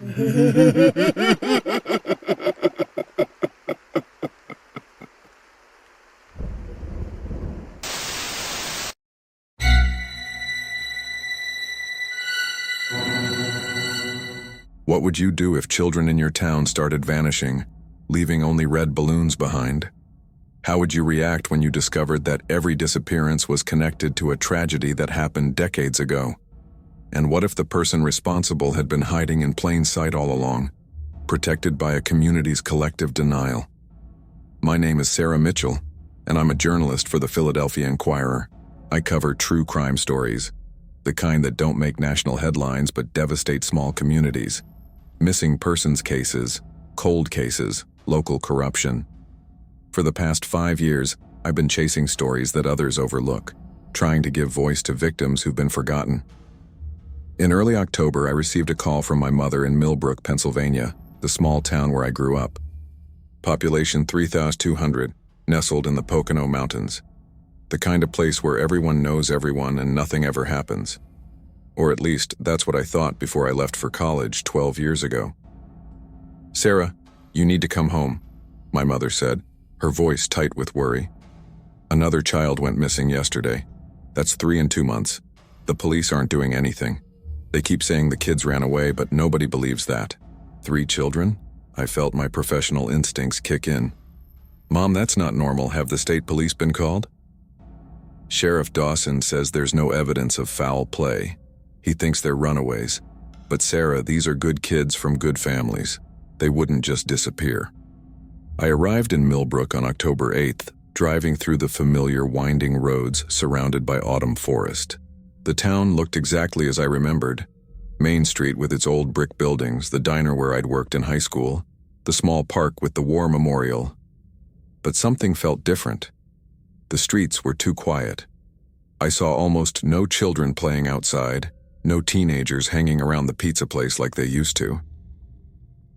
What would you do if children in your town started vanishing, leaving only red balloons behind? How would you react when you discovered that every disappearance was connected to a tragedy that happened decades ago? And what if the person responsible had been hiding in plain sight all along, protected by a community's collective denial? My name is Sarah Mitchell, and I'm a journalist for the Philadelphia Inquirer. I cover true crime stories, the kind that don't make national headlines but devastate small communities. Missing persons cases, cold cases, local corruption. For the past 5 years, I've been chasing stories that others overlook, trying to give voice to victims who've been forgotten. In early October, I received a call from my mother in Millbrook, Pennsylvania, the small town where I grew up. Population 3,200, nestled in the Pocono Mountains. The kind of place where everyone knows everyone and nothing ever happens. Or at least, that's what I thought before I left for college 12 years ago. "Sarah, you need to come home," my mother said, her voice tight with worry. "Another child went missing yesterday. That's 3 in 2 months. The police aren't doing anything. They keep saying the kids ran away, but nobody believes that." 3 children? I felt my professional instincts kick in. "Mom, that's not normal. Have the state police been called?" "Sheriff Dawson says there's no evidence of foul play. He thinks they're runaways. But Sarah, these are good kids from good families. They wouldn't just disappear." I arrived in Millbrook on October 8th, driving through the familiar winding roads surrounded by autumn forest. The town looked exactly as I remembered. Main Street with its old brick buildings, the diner where I'd worked in high school, the small park with the war memorial. But something felt different. The streets were too quiet. I saw almost no children playing outside, no teenagers hanging around the pizza place like they used to.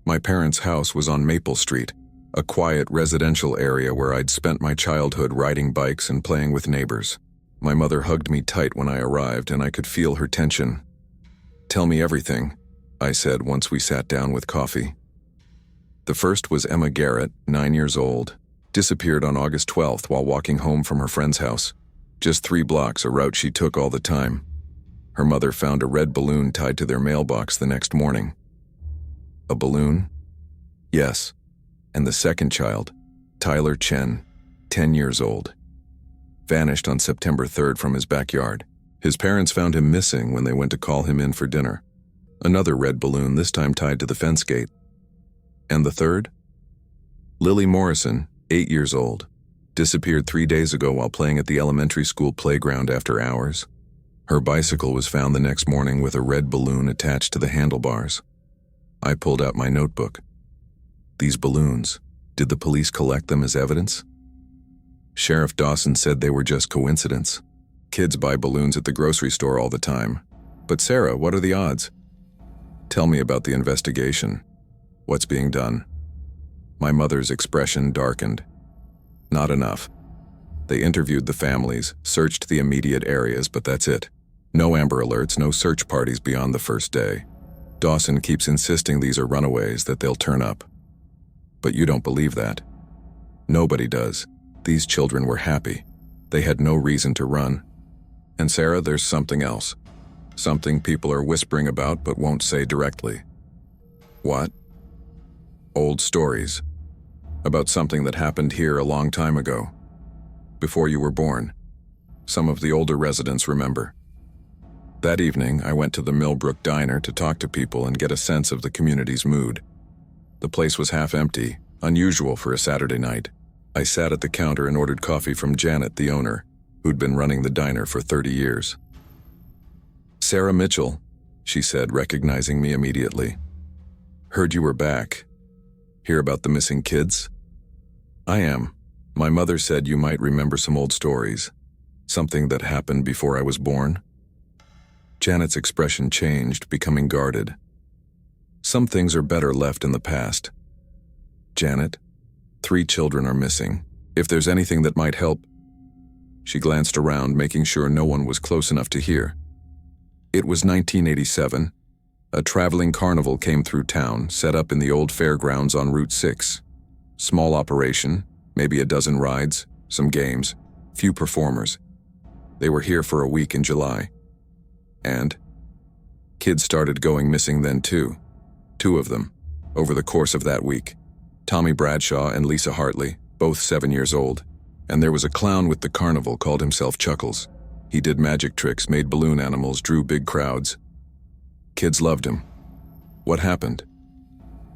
My parents' house was on Maple Street, a quiet residential area where I'd spent my childhood riding bikes and playing with neighbors. My mother hugged me tight when I arrived, and I could feel her tension. "Tell me everything," I said once we sat down with coffee. The first was Emma Garrett, 9 years old, disappeared on August 12th while walking home from her friend's house. Just 3 blocks, a route she took all the time. Her mother found a red balloon tied to their mailbox the next morning. A balloon? Yes. And the second child, Tyler Chen, 10 years old, vanished on September 3rd from his backyard. His parents found him missing when they went to call him in for dinner. Another red balloon, this time tied to the fence gate. And the third? Lily Morrison, 8 years old, disappeared 3 days ago while playing at the elementary school playground after hours. Her bicycle was found the next morning with a red balloon attached to the handlebars. I pulled out my notebook. These balloons, did the police collect them as evidence? Sheriff Dawson said they were just coincidence. Kids buy balloons at the grocery store all the time. But Sarah, what are the odds? Tell me about the investigation. What's being done? My mother's expression darkened. Not enough. They interviewed the families, searched the immediate areas, but that's it. No Amber Alerts, no search parties beyond the first day. Dawson keeps insisting these are runaways, that they'll turn up. But you don't believe that. Nobody does. These children were happy. They had no reason to run. And Sarah, there's something else. Something people are whispering about but won't say directly. What? Old stories. About something that happened here a long time ago. Before you were born. Some of the older residents remember. That evening, I went to the Millbrook diner to talk to people and get a sense of the community's mood. The place was half empty, unusual for a Saturday night. I sat at the counter and ordered coffee from Janet, the owner, who'd been running the diner for 30 years. "Sarah Mitchell," she said, recognizing me immediately. "Heard you were back. Hear about the missing kids?" "I am. My mother said you might remember some old stories. Something that happened before I was born." Janet's expression changed, becoming guarded. "Some things are better left in the past. Janet, 3 children are missing. If there's anything that might help..." She glanced around, making sure no one was close enough to hear. "It was 1987. A traveling carnival came through town, set up in the old fairgrounds on Route 6. Small operation, maybe a dozen rides, some games, few performers. They were here for a week in July. And kids started going missing then too. 2 of them, over the course of that week. Tommy Bradshaw and Lisa Hartley, both 7 years old. And there was a clown with the carnival called himself Chuckles. He did magic tricks, made balloon animals, drew big crowds. Kids loved him. What happened?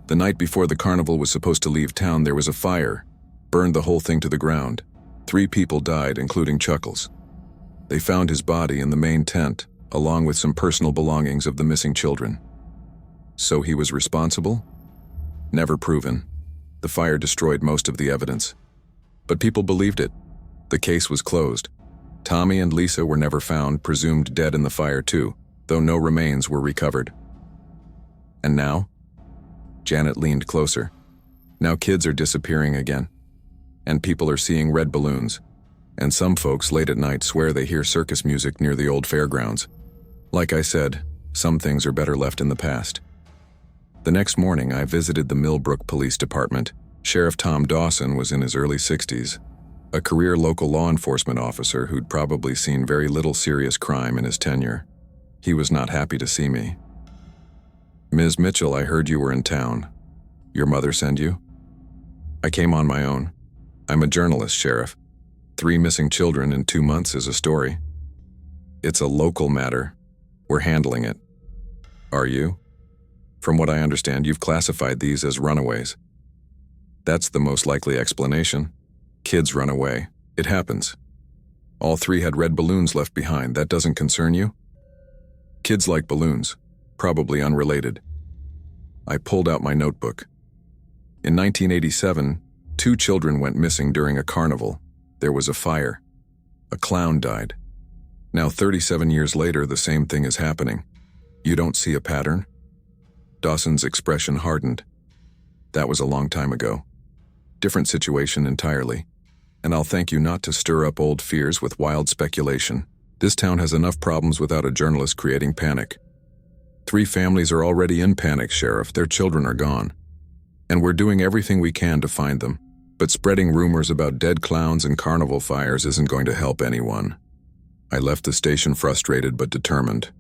The night before the carnival was supposed to leave town, there was a fire, burned the whole thing to the ground. 3 people died, including Chuckles. They found his body in the main tent, along with some personal belongings of the missing children. So he was responsible? Never proven. The fire destroyed most of the evidence. But people believed it. The case was closed. Tommy and Lisa were never found, presumed dead in the fire too, though no remains were recovered. And now? Janet leaned closer. Now kids are disappearing again. And people are seeing red balloons. And some folks late at night swear they hear circus music near the old fairgrounds. Like I said, some things are better left in the past. The next morning, I visited the Millbrook Police Department. Sheriff Tom Dawson was in his early 60s, a career local law enforcement officer who'd probably seen very little serious crime in his tenure. He was not happy to see me. "Ms. Mitchell, I heard you were in town. Your mother sent you?" "I came on my own. I'm a journalist, Sheriff. 3 missing children in 2 months is a story. It's a local matter. We're handling it." "Are you? From what I understand, you've classified these as runaways." "That's the most likely explanation. Kids run away. It happens. All 3 had red balloons left behind. That doesn't concern you?" "Kids like balloons. Probably unrelated." I pulled out my notebook. In 1987, 2 children went missing during a carnival. There was a fire. A clown died. Now 37 years later, the same thing is happening. You don't see a pattern? Dawson's expression hardened. That was a long time ago. Different situation entirely. And I'll thank you not to stir up old fears with wild speculation. This town has enough problems without a journalist creating panic. 3 families are already in panic, Sheriff. Their children are gone. And we're doing everything we can to find them. But spreading rumors about dead clowns and carnival fires isn't going to help anyone. I left the station frustrated but determined.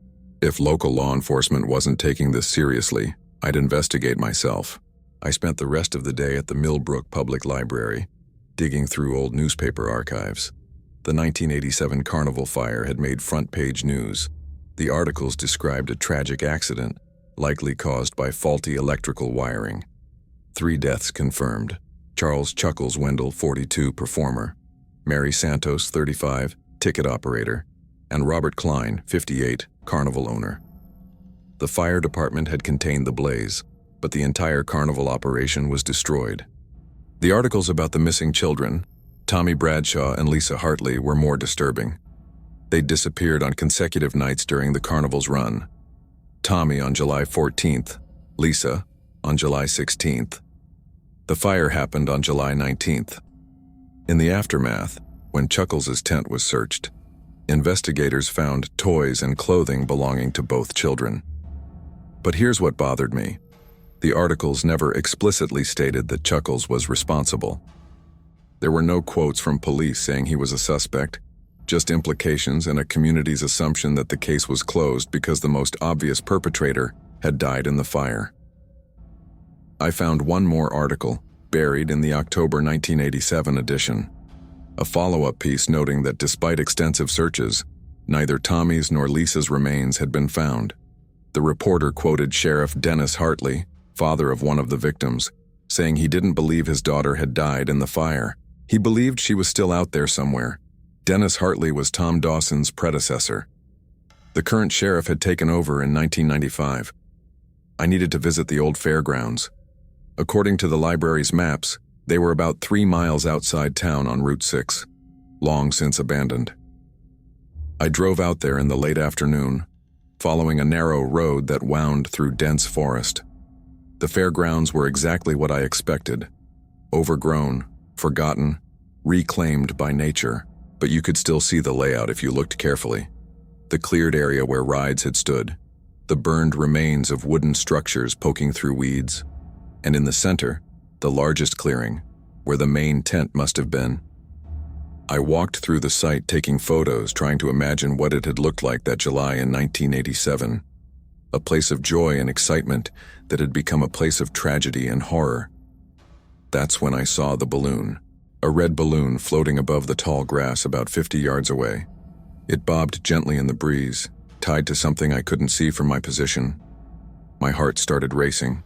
If local law enforcement wasn't taking this seriously, I'd investigate myself. I spent the rest of the day at the Millbrook Public Library, digging through old newspaper archives. The 1987 carnival fire had made front-page news. The articles described a tragic accident, likely caused by faulty electrical wiring. 3 deaths confirmed. Charles Chuckles Wendell, 42, performer; Mary Santos, 35, ticket operator; and Robert Klein, 58, carnival owner. The fire department had contained the blaze, but the entire carnival operation was destroyed. The articles about the missing children, Tommy Bradshaw and Lisa Hartley, were more disturbing. They disappeared on consecutive nights during the carnival's run. Tommy on July 14th, Lisa on July 16th. The fire happened on July 19th. In the aftermath, when Chuckles' tent was searched, investigators found toys and clothing belonging to both children. But here's what bothered me. The articles never explicitly stated that Chuckles was responsible. There were no quotes from police saying he was a suspect, just implications and a community's assumption that the case was closed because the most obvious perpetrator had died in the fire. I found one more article, buried in the October 1987 edition. A follow-up piece noting that despite extensive searches, neither Tommy's nor Lisa's remains had been found. The reporter quoted Sheriff Dennis Hartley, father of one of the victims, saying he didn't believe his daughter had died in the fire. He believed she was still out there somewhere. Dennis Hartley was Tom Dawson's predecessor. The current sheriff had taken over in 1995. I needed to visit the old fairgrounds. According to the library's maps, they were about 3 miles outside town on Route 6, long since abandoned. I drove out there in the late afternoon, following a narrow road that wound through dense forest. The fairgrounds were exactly what I expected. Overgrown, forgotten, reclaimed by nature, but you could still see the layout if you looked carefully. The cleared area where rides had stood, the burned remains of wooden structures poking through weeds, and in the center, the largest clearing, where the main tent must have been. I walked through the site taking photos, trying to imagine what it had looked like that July in 1987. A place of joy and excitement that had become a place of tragedy and horror. That's when I saw the balloon. A red balloon floating above the tall grass about 50 yards away. It bobbed gently in the breeze, tied to something I couldn't see from my position. My heart started racing.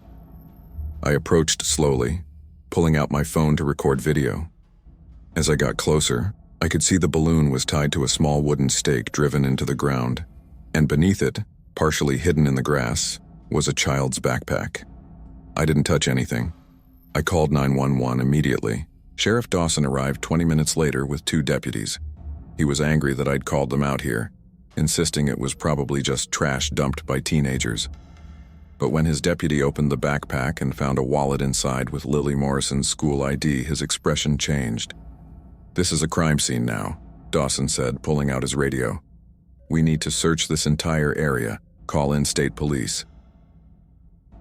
I approached slowly, pulling out my phone to record video. As I got closer, I could see the balloon was tied to a small wooden stake driven into the ground, and beneath it, partially hidden in the grass, was a child's backpack. I didn't touch anything. I called 911 immediately. Sheriff Dawson arrived 20 minutes later with 2 deputies. He was angry that I'd called them out here, insisting it was probably just trash dumped by teenagers. But when his deputy opened the backpack and found a wallet inside with Lily Morrison's school ID, his expression changed. "This is a crime scene now," Dawson said, pulling out his radio. "We need to search this entire area. Call in state police."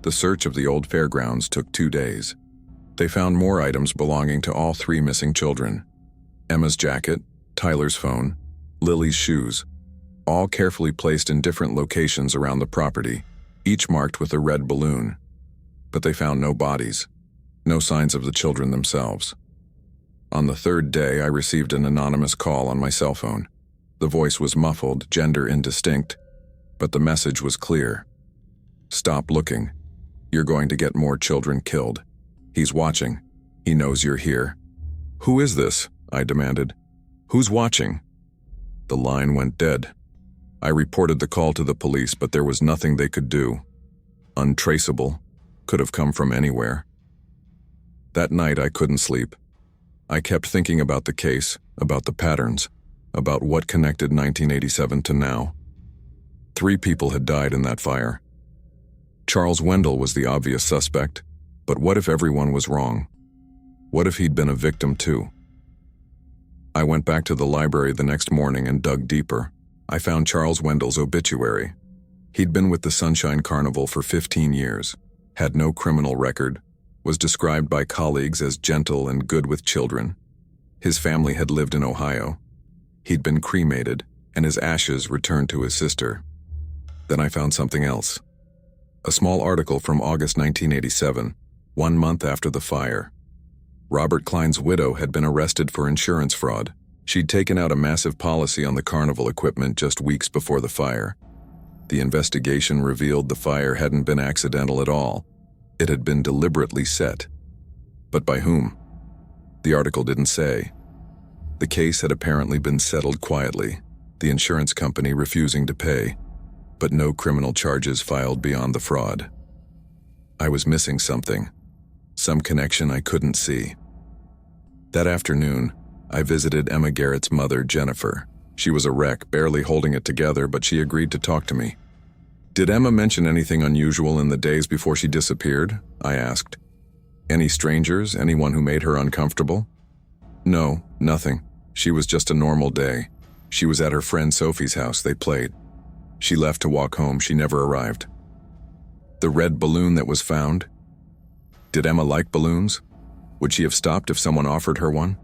The search of the old fairgrounds took 2 days. They found more items belonging to all 3 missing children. Emma's jacket, Tyler's phone, Lily's shoes, all carefully placed in different locations around the property, each marked with a red balloon. But they found no bodies, no signs of the children themselves. On the 3rd day, I received an anonymous call on my cell phone. The voice was muffled, gender indistinct, but the message was clear. "Stop looking. You're going to get more children killed. He's watching. He knows you're here." "Who is this?" I demanded. "Who's watching?" The line went dead. I reported the call to the police, but there was nothing they could do. Untraceable. Could have come from anywhere. That night I couldn't sleep. I kept thinking about the case, about the patterns, about what connected 1987 to now. 3 people had died in that fire. Charles Wendell was the obvious suspect, but what if everyone was wrong? What if he'd been a victim too? I went back to the library the next morning and dug deeper. I found Charles Wendell's obituary. He'd been with the Sunshine Carnival for 15 years, had no criminal record, was described by colleagues as gentle and good with children. His family had lived in Ohio. He'd been cremated, and his ashes returned to his sister. Then I found something else. A small article from August 1987, 1 month after the fire. Robert Klein's widow had been arrested for insurance fraud. She'd taken out a massive policy on the carnival equipment just weeks before the fire. The investigation revealed the fire hadn't been accidental at all. It had been deliberately set. But by whom? The article didn't say. The case had apparently been settled quietly, the insurance company refusing to pay, but no criminal charges filed beyond the fraud. I was missing something, some connection I couldn't see. That afternoon, I visited Emma Garrett's mother, Jennifer. She was a wreck, barely holding it together, but she agreed to talk to me. "Did Emma mention anything unusual in the days before she disappeared?" I asked. "Any strangers, anyone who made her uncomfortable?" "No, nothing. She was just a normal day. She was at her friend Sophie's house, they played. She left to walk home, she never arrived." "The red balloon that was found? Did Emma like balloons? Would she have stopped if someone offered her one?"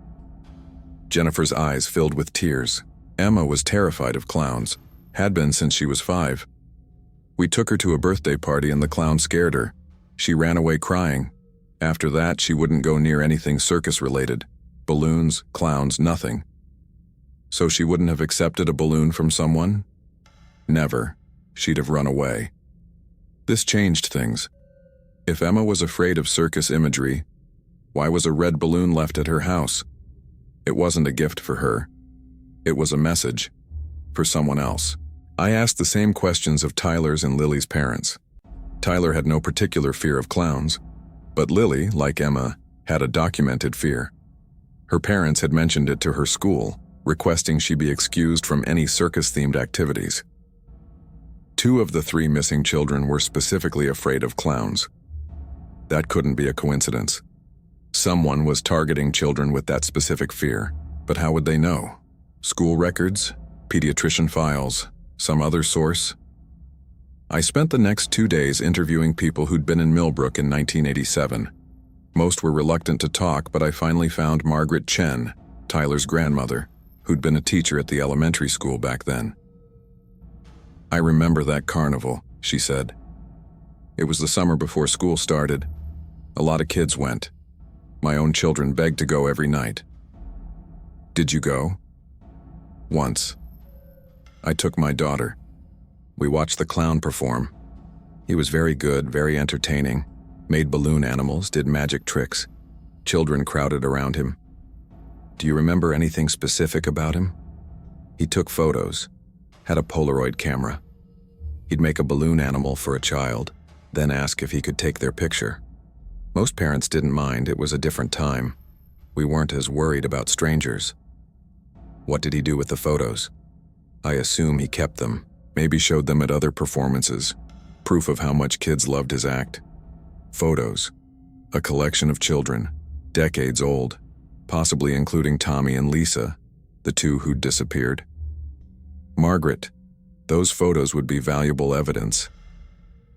Jennifer's eyes filled with tears. Emma was terrified of clowns, had been since she was 5. We took her to a birthday party and the clown scared her. She ran away crying. After that, she wouldn't go near anything circus-related. Balloons, clowns, nothing. So she wouldn't have accepted a balloon from someone? Never. She'd have run away. This changed things. If Emma was afraid of circus imagery, why was a red balloon left at her house? It wasn't a gift for her. It was a message. For someone else. I asked the same questions of Tyler's and Lily's parents. Tyler had no particular fear of clowns, but Lily, like Emma, had a documented fear. Her parents had mentioned it to her school, requesting she be excused from any circus-themed activities. 2 of the 3 missing children were specifically afraid of clowns. That couldn't be a coincidence. Someone was targeting children with that specific fear, but how would they know? School records? Pediatrician files? Some other source? I spent the next 2 days interviewing people who'd been in Millbrook in 1987. Most were reluctant to talk, but I finally found Margaret Chen, Tyler's grandmother, who'd been a teacher at the elementary school back then. "I remember that carnival," she said. "It was the summer before school started. A lot of kids went. My own children begged to go every night." "Did you go?" "Once. I took my daughter. We watched the clown perform. He was very good, very entertaining, made balloon animals, did magic tricks. Children crowded around him." "Do you remember anything specific about him?" "He took photos, had a Polaroid camera. He'd make a balloon animal for a child, then ask if he could take their picture. Most parents didn't mind, it was a different time. We weren't as worried about strangers." "What did he do with the photos?" "I assume he kept them, maybe showed them at other performances, proof of how much kids loved his act." "Photos. A collection of children, decades old, possibly including Tommy and Lisa, the two who'd disappeared." "Margaret, those photos would be valuable evidence.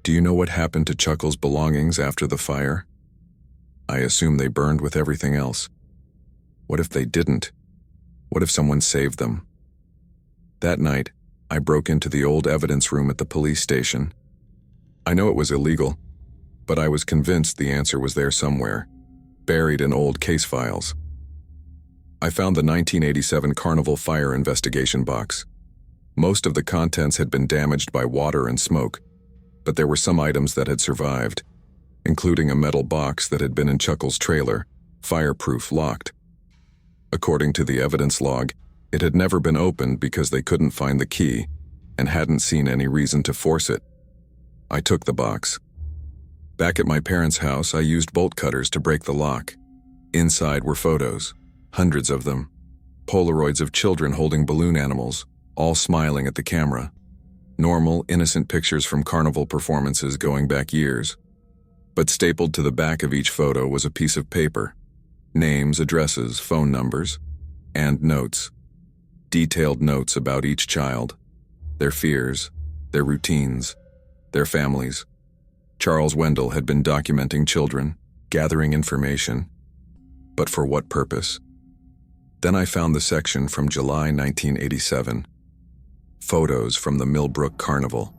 Do you know what happened to Chuckle's belongings after the fire?" "I assume they burned with everything else." "What if they didn't? What if someone saved them?" "That night, I broke into the old evidence room at the police station. I know it was illegal, but I was convinced the answer was there somewhere, buried in old case files. I found the 1987 Carnival fire investigation box. Most of the contents had been damaged by water and smoke, but there were some items that had survived, including a metal box that had been in Chuckle's trailer, fireproof, locked. According to the evidence log, it had never been opened because they couldn't find the key and hadn't seen any reason to force it. I took the box. Back at my parents' house, I used bolt cutters to break the lock. Inside were photos, hundreds of them, Polaroids of children holding balloon animals, all smiling at the camera. Normal, innocent pictures from carnival performances going back years. But stapled to the back of each photo was a piece of paper. Names, addresses, phone numbers, and notes. Detailed notes about each child, their fears, their routines, their families. Charles Wendell had been documenting children, gathering information. But for what purpose? Then I found the section from July 1987. Photos from the Millbrook Carnival.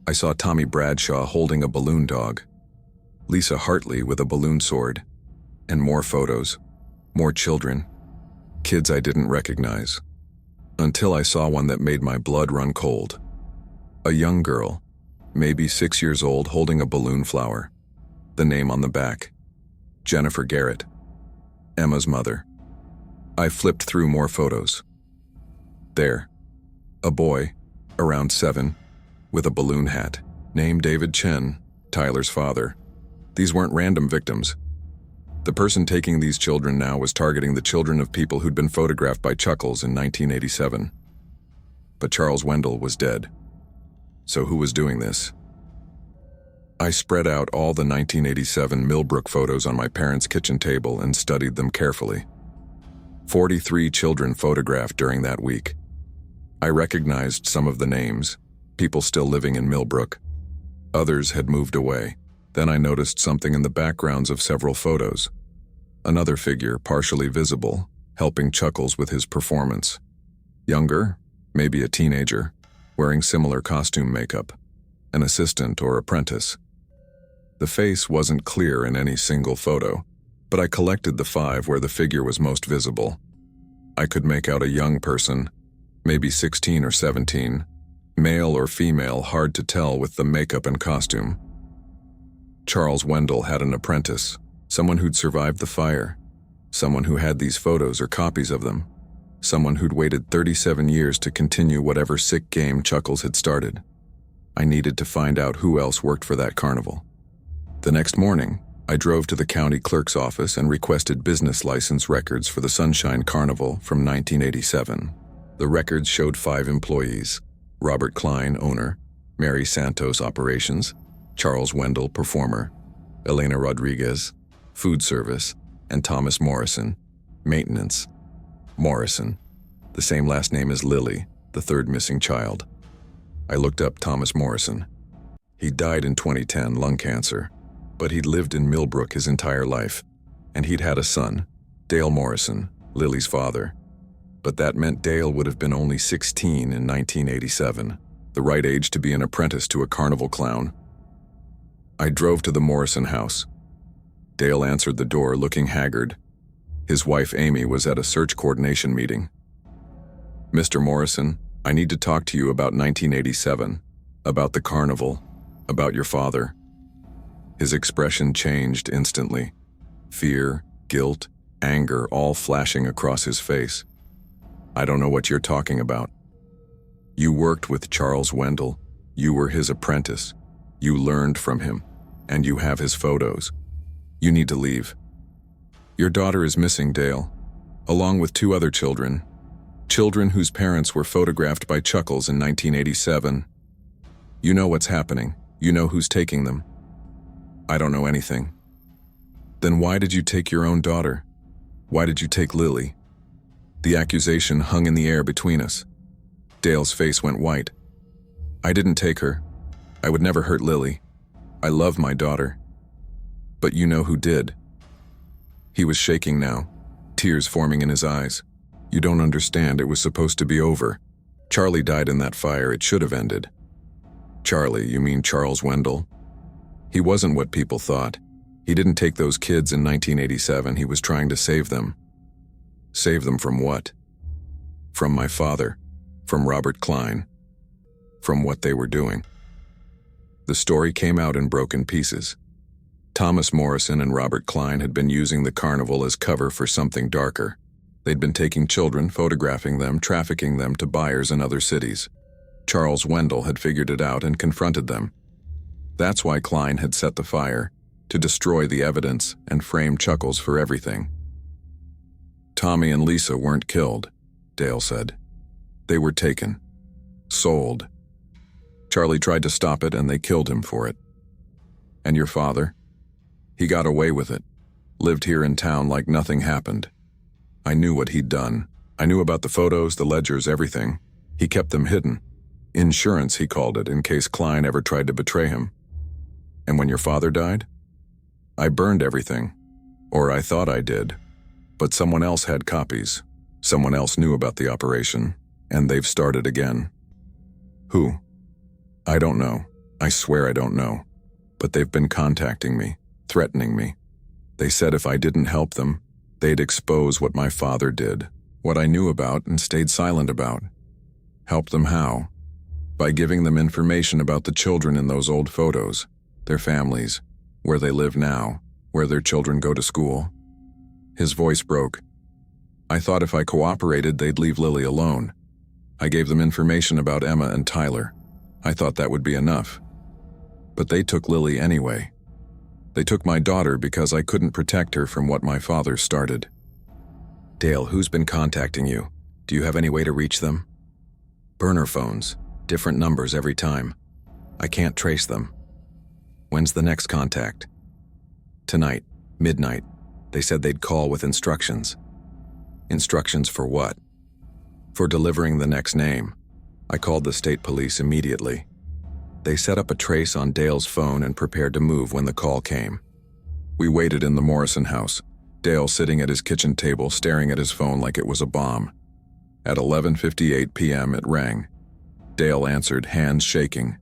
I saw Tommy Bradshaw holding a balloon dog, Lisa Hartley with a balloon sword, and more photos, more children, kids I didn't recognize. Until I saw one that made my blood run cold. A young girl, maybe 6 years old, holding a balloon flower. The name on the back, Jennifer Garrett, Emma's mother. I flipped through more photos. There, a boy, around 7, with a balloon hat, named David Chen, Tyler's father. These weren't random victims. The person taking these children now was targeting the children of people who'd been photographed by Chuckles in 1987. But Charles Wendell was dead. So who was doing this? I spread out all the 1987 Millbrook photos on my parents' kitchen table and studied them carefully. 43 children photographed during that week. I recognized some of the names, people still living in Millbrook. Others had moved away. Then I noticed something in the backgrounds of several photos. Another figure, partially visible, helping Chuckles with his performance. Younger, maybe a teenager, wearing similar costume makeup. An assistant or apprentice. The face wasn't clear in any single photo, but I collected the 5 where the figure was most visible. I could make out a young person, maybe 16 or 17, male or female, hard to tell with the makeup and costume. Charles Wendell had an apprentice, someone who'd survived the fire, someone who had these photos or copies of them, someone who'd waited 37 years to continue whatever sick game Chuckles had started. I needed to find out who else worked for that carnival. The next morning, I drove to the county clerk's office and requested business license records for the Sunshine Carnival from 1987. The records showed 5 employees: Robert Klein, owner; Mary Santos, operations; Charles Wendell, performer; Elena Rodriguez, food service; and Thomas Morrison, maintenance. Morrison, the same last name as Lily, the 3rd missing child. I looked up Thomas Morrison. He died in 2010, lung cancer, but he'd lived in Millbrook his entire life, and he'd had a son, Dale Morrison, Lily's father. But that meant Dale would have been only 16 in 1987, the right age to be an apprentice to a carnival clown. I drove to the Morrison house. Dale answered the door looking haggard. His wife Amy was at a search coordination meeting. "Mr. Morrison, I need to talk to you about 1987, about the carnival, about your father." His expression changed instantly. Fear, guilt, anger all flashing across his face. "I don't know what you're talking about. You worked with Charles Wendell. You were his apprentice. You learned from him, and you have his photos. You need to leave. Your daughter is missing, Dale, along with 2 other children whose parents were photographed by Chuckles in 1987. You know what's happening. You know who's taking them." "I don't know anything." "Then why did you take your own daughter? Why did you take Lily?" The accusation hung in the air between us. Dale's face went white. "I didn't take her. I would never hurt Lily. I love my daughter. But you know who did." He was shaking now, tears forming in his eyes. "You don't understand, it was supposed to be over. Charlie died in that fire, it should have ended." "Charlie, you mean Charles Wendell? He wasn't what people thought. He didn't take those kids in 1987, he was trying to save them." "Save them from what?" "From my father, from Robert Klein, from what they were doing." The story came out in broken pieces. Thomas Morrison and Robert Klein had been using the carnival as cover for something darker. They'd been taking children, photographing them, trafficking them to buyers in other cities. Charles Wendell had figured it out and confronted them. That's why Klein had set the fire, to destroy the evidence and frame Chuckles for everything. "Tommy and Lisa weren't killed," Dale said. "They were taken. Sold. Charlie tried to stop it and they killed him for it. And your father? He got away with it. Lived here in town like nothing happened. I knew what he'd done. I knew about the photos, the ledgers, everything. He kept them hidden. Insurance, he called it, in case Klein ever tried to betray him. And when your father died? I burned everything. Or I thought I did. But someone else had copies. Someone else knew about the operation. And they've started again." "Who?" "I don't know. I swear I don't know. But they've been contacting me, threatening me. They said if I didn't help them, they'd expose what my father did, what I knew about and stayed silent about." "Help them how?" "By giving them information about the children in those old photos, their families, where they live now, where their children go to school." His voice broke. "I thought if I cooperated, they'd leave Lily alone. I gave them information about Emma and Tyler. I thought that would be enough. But they took Lily anyway. They took my daughter because I couldn't protect her from what my father started." "Dale, who's been contacting you? Do you have any way to reach them?" "Burner phones, different numbers every time. I can't trace them." "When's the next contact?" "Tonight, midnight. They said they'd call with instructions." "Instructions for what?" "For delivering the next name." I called the state police immediately. They set up a trace on Dale's phone and prepared to move when the call came. We waited in the Morrison house, Dale sitting at his kitchen table staring at his phone like it was a bomb. At 11:58 p.m. it rang. Dale answered, hands shaking.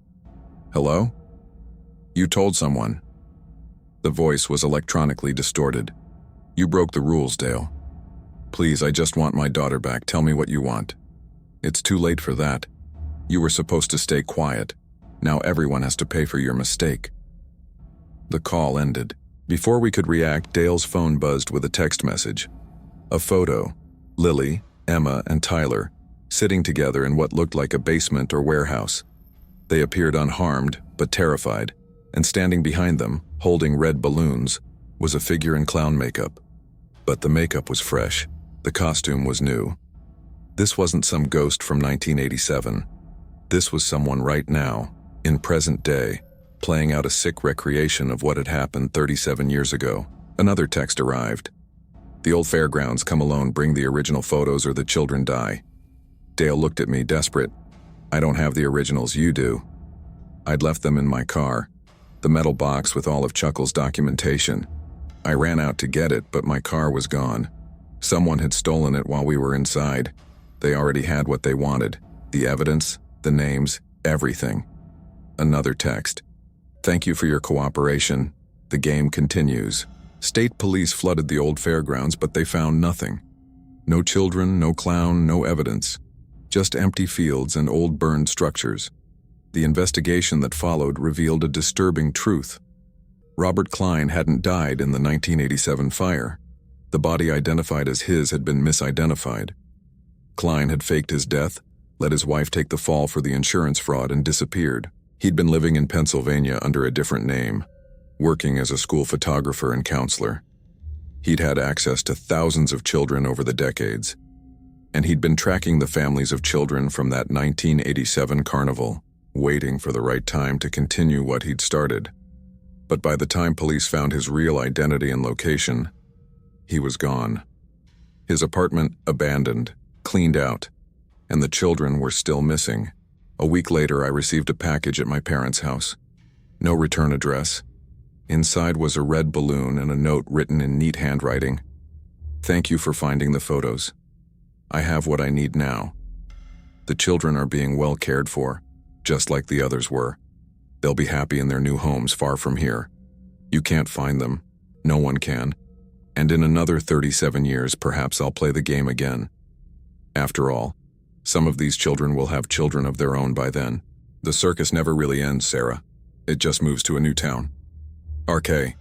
"Hello? You told someone." The voice was electronically distorted. "You broke the rules, Dale. Please, I just want my daughter back. Tell me what you want." "It's too late for that. You were supposed to stay quiet. Now everyone has to pay for your mistake." The call ended. Before we could react, Dale's phone buzzed with a text message. A photo. Lily, Emma, and Tyler, sitting together in what looked like a basement or warehouse. They appeared unharmed, but terrified, and standing behind them, holding red balloons, was a figure in clown makeup. But the makeup was fresh. The costume was new. This wasn't some ghost from 1987. This was someone right now, in present day, playing out a sick recreation of what had happened 37 years ago. Another text arrived. "The old fairgrounds, come alone, bring the original photos or the children die." Dale looked at me, desperate. "I don't have the originals, you do." I'd left them in my car, the metal box with all of Chuckle's documentation. I ran out to get it, but my car was gone. Someone had stolen it while we were inside. They already had what they wanted, the evidence, the names, everything. Another text. Thank you for your cooperation. The game continues. State police flooded the old fairgrounds, but they found nothing. No children, no clown, no evidence. Just empty fields and old burned structures. The investigation that followed revealed a disturbing truth. Robert Klein hadn't died in the 1987 fire. The body identified as his had been misidentified. Klein had faked his death, let his wife take the fall for the insurance fraud, and disappeared. He'd been living in Pennsylvania under a different name, working as a school photographer and counselor. He'd had access to thousands of children over the decades, and he'd been tracking the families of children from that 1987 carnival, waiting for the right time to continue what he'd started. But by the time police found his real identity and location, he was gone. His apartment abandoned, cleaned out, and the children were still missing. A week later, I received a package at my parents' house. No return address. Inside was a red balloon and a note written in neat handwriting. Thank you for finding the photos. I have what I need now. The children are being well cared for, just like the others were. They'll be happy in their new homes far from here. You can't find them. No one can. And in another 37 years, perhaps I'll play the game again. After all, some of these children will have children of their own by then. The circus never really ends, Sarah. It just moves to a new town. RK.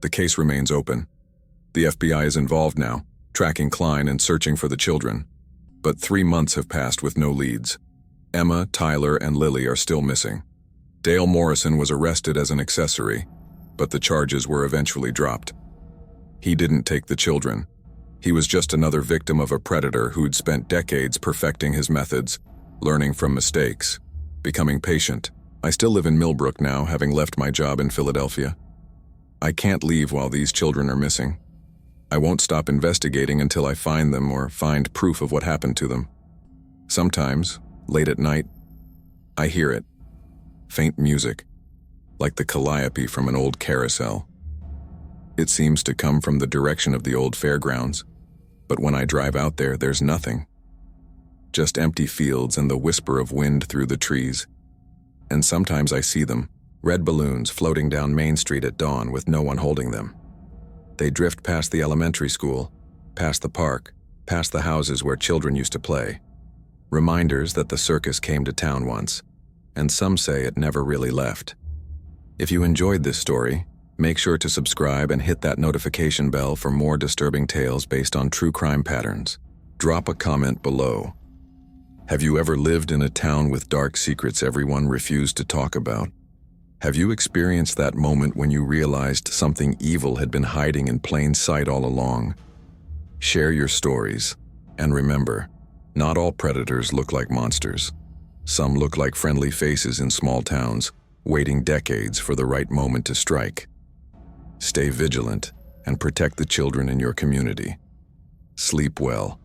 The case remains open. The FBI is involved now, tracking Klein and searching for the children. But 3 months have passed with no leads. Emma, Tyler, and Lily are still missing. Dale Morrison was arrested as an accessory, but the charges were eventually dropped. He didn't take the children. He was just another victim of a predator who'd spent decades perfecting his methods, learning from mistakes, becoming patient. I still live in Millbrook now, having left my job in Philadelphia. I can't leave while these children are missing. I won't stop investigating until I find them or find proof of what happened to them. Sometimes, late at night, I hear it. Faint music, like the calliope from an old carousel. It seems to come from the direction of the old fairgrounds, but when I drive out there, there's nothing. Just empty fields and the whisper of wind through the trees. And sometimes I see them, red balloons floating down Main Street at dawn with no one holding them. They drift past the elementary school, past the park, past the houses where children used to play. Reminders that the circus came to town once, and some say it never really left. If you enjoyed this story, make sure to subscribe and hit that notification bell for more disturbing tales based on true crime patterns. Drop a comment below. Have you ever lived in a town with dark secrets everyone refused to talk about? Have you experienced that moment when you realized something evil had been hiding in plain sight all along? Share your stories, and remember, not all predators look like monsters. Some look like friendly faces in small towns, waiting decades for the right moment to strike. Stay vigilant and protect the children in your community. Sleep well.